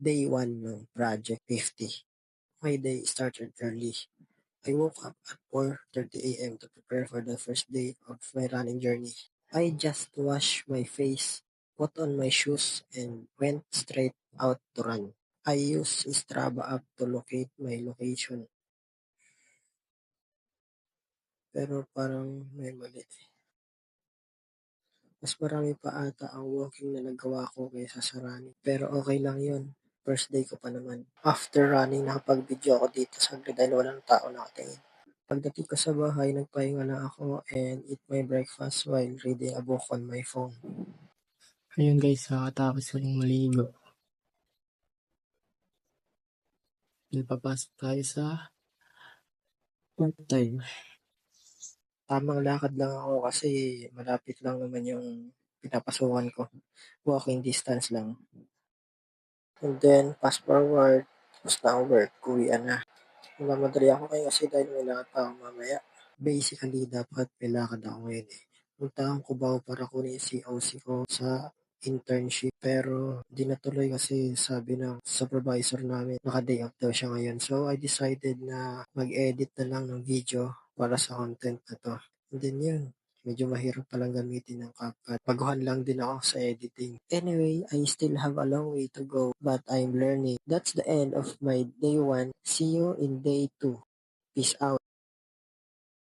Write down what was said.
Day 1 ng Project 50. My day started early. I woke up at 4:30 a.m. to prepare for the first day of my running journey. I just washed my face, put on my shoes, and went straight out to run. I used Strava app to locate my location. Pero parang may mali. Mas marami pa ata ang walking na nagawa ko kaysa sa running. Pero okay lang yun. First day ko pa naman. After running, nakapag-video ako dito saglit dahil walang tao nakatingin. Pagdating ko sa bahay, nagpahinga na ako and eat my breakfast while reading a book on my phone. Ayun guys, kakatapos ko lang maligo. Papasok tayo sa part-time. Tamang lakad lang ako kasi malapit lang naman yung pinapasukan ko. Walking distance lang. And then, fast forward, tapos na ang work, uwian na. Nagmamadali ako ngayon kasi dahil may lakad pa ako mamaya. Basically, dapat may lakad ako ngayon eh. Punta akong Cubao para kunin si OC ko sa internship. Pero di natuloy kasi sabi ng supervisor namin naka-day off daw siya ngayon. So I decided na mag-edit na lang ng video para sa content na to. And then yun, medyo mahirap palang gamitin ng CapCut. Baguhan lang din ako sa editing. Anyway, I still have a long way to go but I'm learning. That's the end of my day 1. See you in day 2. Peace out.